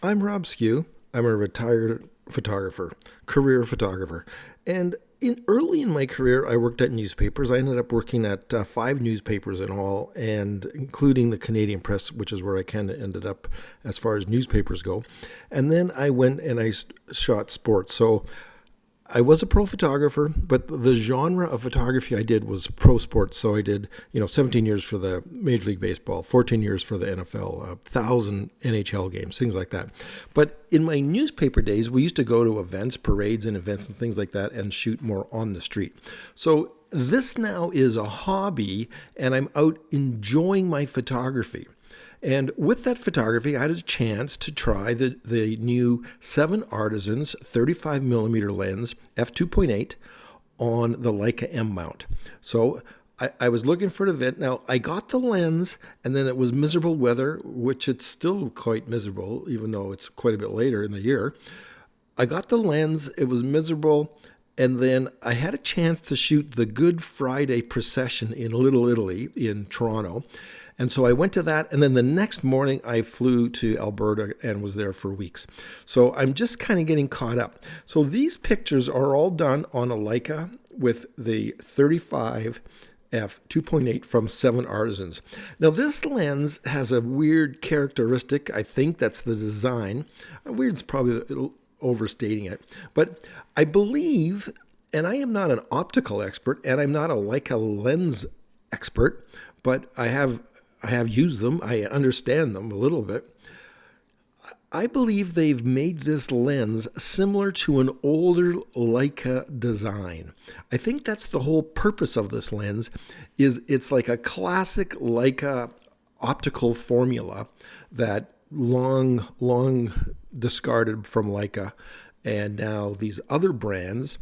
I'm Rob Skew. I'm a retired photographer, career photographer. And early in my career, I worked at newspapers. I ended up working at 5 newspapers in all, and including the Canadian Press, which is where I kind of ended up as far as newspapers go. And then I went and I shot sports. So I was a pro photographer, but the genre of photography I did was pro sports. So I did, 17 years for the Major League Baseball, 14 years for the NFL, 1,000 NHL games, things like that. But in my newspaper days, we used to go to events, parades and events and things like that and shoot more on the street. So this now is a hobby, and I'm out enjoying my photography. And with that photography, I had a chance to try the new 7ARTISANS 35mm lens f2.8 on the Leica M mount. So I was looking for an event. Now, I got the lens, and then it was miserable weather, which it's still quite miserable, even though it's quite a bit later in the year. I got the lens, it was miserable, and then I had a chance to shoot the Good Friday procession in Little Italy in Toronto. And so I went to that, and then the next morning I flew to Alberta and was there for weeks. So I'm just kind of getting caught up. So these pictures are all done on a Leica with the 35 f2.8 from 7ARTISANS. Now this lens has a weird characteristic. I think that's the design. Weird's probably overstating it, but I believe, and I am not an optical expert and I'm not a Leica lens expert, but I have used them. I understand them a little bit. I believe they've made this lens similar to an older Leica design. I think that's the whole purpose of this lens, is it's like a classic Leica optical formula that long discarded from Leica. And now these other brands,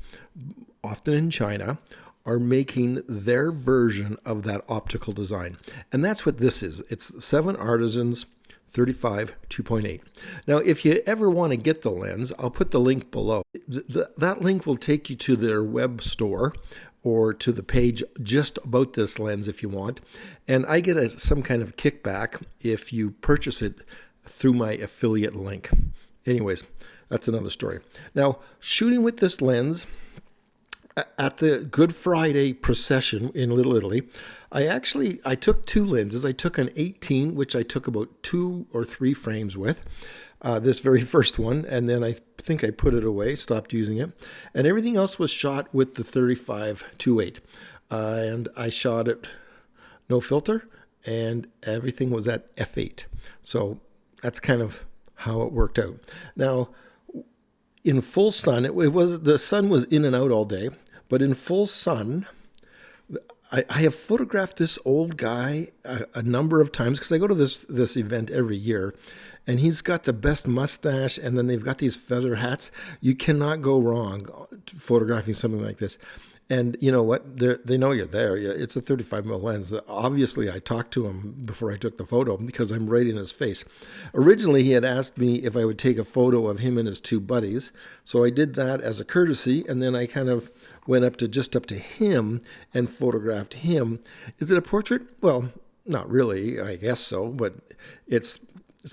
often in China, are making their version of that optical design. And that's what this is. It's 7ARTISANS 35 2.8. Now, if you ever want to get the lens, I'll put the link below. That link will take you to their web store or to the page just about this lens if you want. And I get some kind of kickback if you purchase it through my affiliate link. Anyways, that's another story. Now, shooting with this lens at the Good Friday procession in Little Italy, I took 2 lenses. I took an 18, which I took about 2 or 3 frames with, this very first one, and then I think I put it away, stopped using it, and everything else was shot with the 35 2.8, and I shot it no filter, and everything was at f8. So that's kind of how it worked out. Now, in full sun, the sun was in and out all day, but in full sun, I have photographed this old guy a number of times because I go to this event every year, and he's got the best mustache, and then they've got these feather hats. You cannot go wrong photographing something like this. And you know what? They know you're there. It's a 35mm lens. Obviously, I talked to him before I took the photo because I'm right in his face. Originally, he had asked me if I would take a photo of him and his 2 buddies. So I did that as a courtesy, and then I kind of went up to him and photographed him. Is it a portrait? Well, not really. I guess so, but it's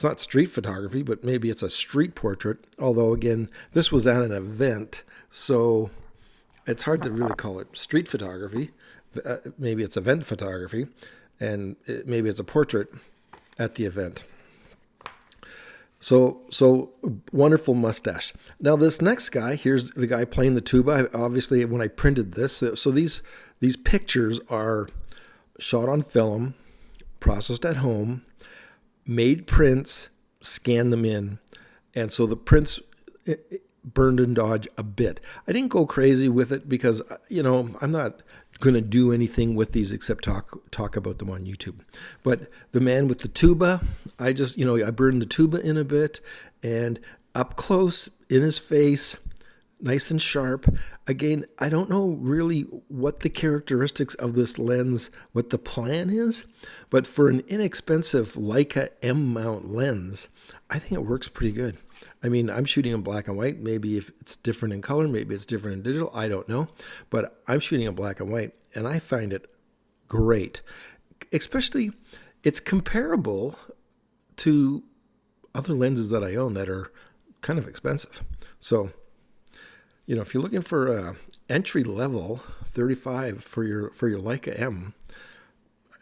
not street photography, but maybe it's a street portrait. Although, again, this was at an event, so it's hard to really call it street photography. Maybe it's event photography, and maybe it's a portrait at the event. So wonderful mustache. Now this next guy, here's the guy playing the tuba. Obviously, when I printed this, so these pictures are shot on film, processed at home, made prints, scanned them in, and so the prints burned and dodged a bit. I didn't go crazy with it because, I'm not going to do anything with these except talk about them on YouTube. But the man with the tuba, I burned the tuba in a bit, and up close in his face, nice and sharp. Again, I don't know really what the characteristics of this lens, what the plan is, but for an inexpensive Leica M mount lens, I think it works pretty good. I mean, I'm shooting in black and white. Maybe if it's different in color, maybe it's different in digital. I don't know. But I'm shooting in black and white, and I find it great. Especially, it's comparable to other lenses that I own that are kind of expensive. So, if you're looking for a entry level 35 for your Leica M,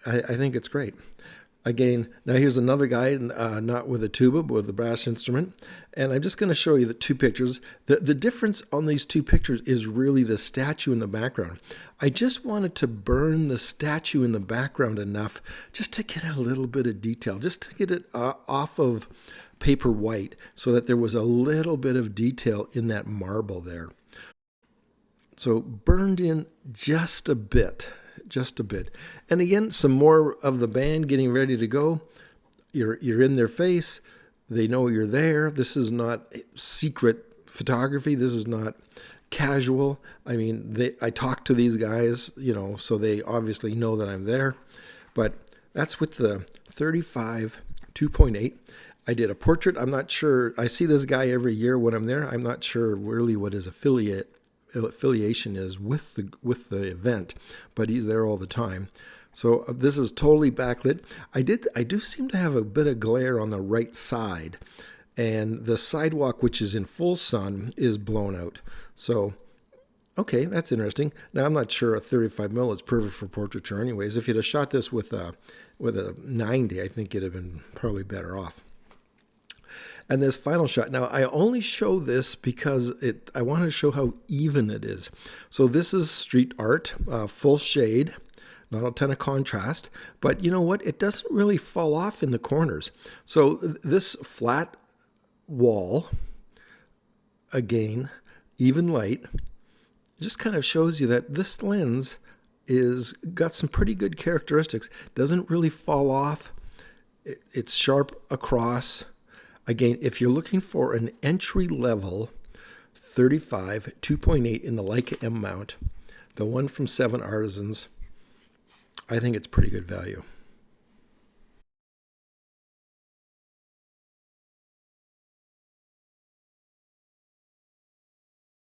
I think it's great. Again, now here's another guy, not with a tuba, but with a brass instrument. And I'm just going to show you the two pictures. The difference on these two pictures is really the statue in the background. I just wanted to burn the statue in the background enough just to get a little bit of detail, just to get it off of paper white so that there was a little bit of detail in that marble there. So burned in just a bit. And again, some more of the band getting ready to go. You're in their face. They know you're there. This is not secret photography. This is not casual. I mean, I talk to these guys, so they obviously know that I'm there. But that's with the 35 2.8. I did a portrait. I'm not sure. I see this guy every year when I'm there. I'm not sure really what his affiliation is with the event, but he's there all the time. So this is totally backlit. I do seem to have a bit of glare on the right side, and the sidewalk, which is in full sun, is blown out. So okay, that's interesting. Now I'm not sure a 35mm is perfect for portraiture anyways. If you'd have shot this with a 90, I think it'd have been probably better off. And this final shot, now I only show this because I want to show how even it is. So this is street art, full shade, not a ton of contrast, but you know what? It doesn't really fall off in the corners. So this flat wall, again, even light, just kind of shows you that this lens is got some pretty good characteristics. Doesn't really fall off. It's sharp across. Again, if you're looking for an entry-level 35 2.8 in the Leica M mount, the one from 7ARTISANS, I think it's pretty good value.